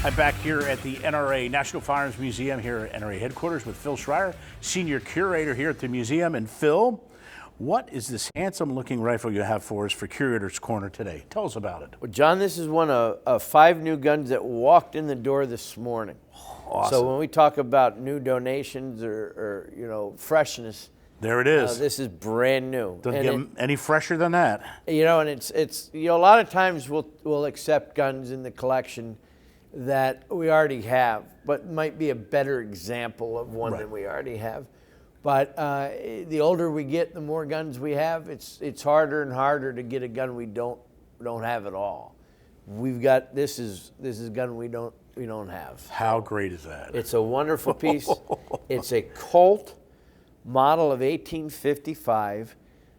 I'm back here at the NRA National Firearms Museum here at NRA headquarters with Phil Schreier, senior curator here at the museum. And Phil, what is this handsome looking rifle you have for us for Curator's Corner today? Tell us about it. Well, John, this is one of 5 new guns that walked in the door this morning. Awesome. So when we talk about new donations or freshness, there it is. this is brand new. Doesn't get any fresher than that. And it's a lot of times we'll accept guns in the collection that we already have, but might be a better example of one than we already have. But the older we get, the more guns we have. It's harder and harder to get a gun we don't have at all. We've got this is a gun we don't have. How great is that? It's a wonderful piece. It's a Colt model of 1855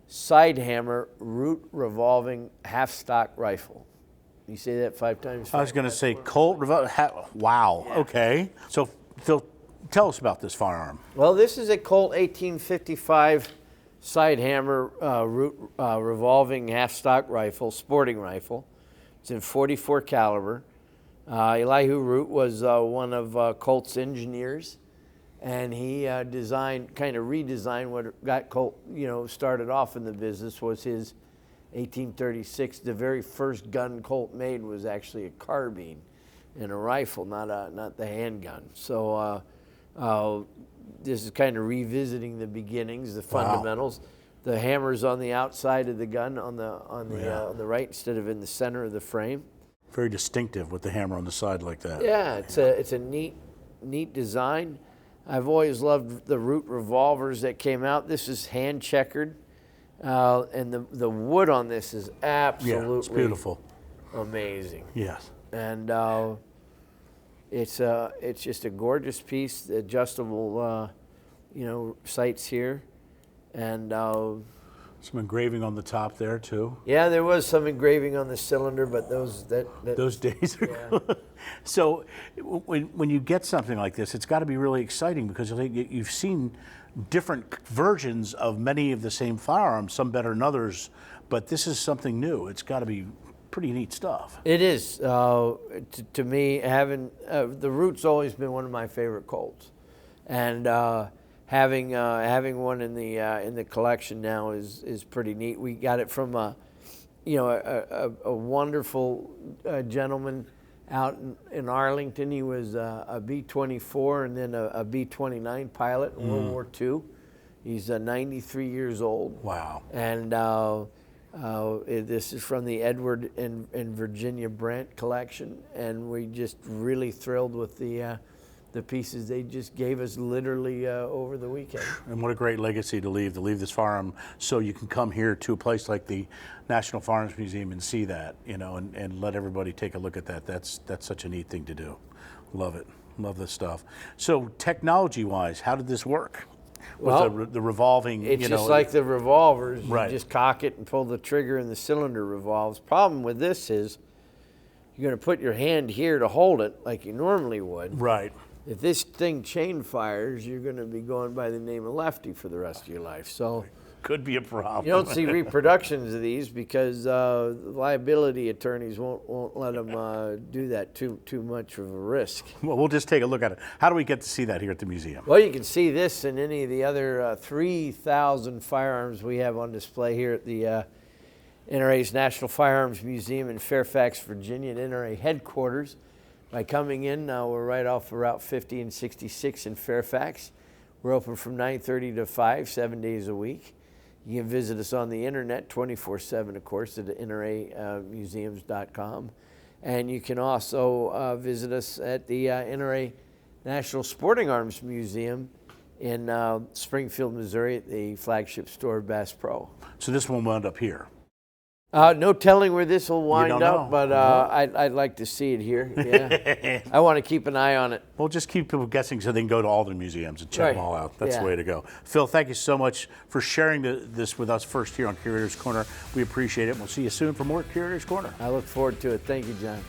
Sidehammer root revolving half stock rifle. You say that 5 times fast? I was going to say Colt. Wow. Yeah. Okay. So, Phil, tell us about this firearm. Well, this is a Colt 1855 Sidehammer root revolving half stock rifle, sporting rifle. It's in .44 caliber. Elihu Root was one of Colt's engineers, and he kind of redesigned what got Colt, started off in the business. Was his 1836. The very first gun Colt made was actually a carbine and a rifle, not the handgun. So this is kind of revisiting the beginnings, the fundamentals. The hammer's on the outside of the gun on the right instead of in the center of the frame. Very distinctive with the hammer on the side like that. Yeah, it's a neat design. I've always loved the Root revolvers that came out. This is hand checkered, and the wood on this is absolutely it's beautiful, amazing. Yes, and it's just a gorgeous piece. The adjustable, sights here, and some engraving on the top there too. Yeah, there was some engraving on the cylinder, but those days are gone. So when you get something like this, it's got to be really exciting because you've seen different versions of many of the same firearms, some better than others, but this is something new. It's got to be pretty neat stuff. It is. To me, having the Root's always been one of my favorite Colts, and having one in the collection now is pretty neat. We got it from a wonderful gentleman out in Arlington. He was a B-24 and then a B-29 pilot in World War II. He's 93 years old. Wow. And this is from the Edward and Virginia Brent collection, and we just really thrilled with the pieces they just gave us literally over the weekend. And what a great legacy to leave this firearm so you can come here to a place like the National Firearms Museum and see that, and let everybody take a look at that. That's such a neat thing to do. Love it. Love this stuff. So technology-wise, how did this work? With the revolving, it's just like the revolvers. Right. You just cock it and pull the trigger and the cylinder revolves. Problem with this is you're going to put your hand here to hold it like you normally would. Right. If this thing chain fires, you're going to be going by the name of Lefty for the rest of your life. So could be a problem. You don't see reproductions of these because liability attorneys won't let them do that too much of a risk. Well, we'll just take a look at it. How do we get to see that here at the museum? Well, you can see this and any of the other 3,000 firearms we have on display here at the NRA's National Firearms Museum in Fairfax, Virginia, at NRA headquarters. By coming in, we're right off of Route 50 and 66 in Fairfax. We're open from 9:30 to 5, 7 days a week. You can visit us on the internet 24/7, of course, at nramuseums.com. And you can also visit us at the NRA National Sporting Arms Museum in Springfield, Missouri, at the flagship store Bass Pro. So this one wound up here. No telling where this will wind up, but Uh-huh. I'd like to see it here. Yeah, I want to keep an eye on it. Well, just keep people guessing so they can go to all the museums and check them all out. That's the way to go. Phil, thank you so much for sharing this with us first here on Curator's Corner. We appreciate it. We'll see you soon for more Curator's Corner. I look forward to it. Thank you, John.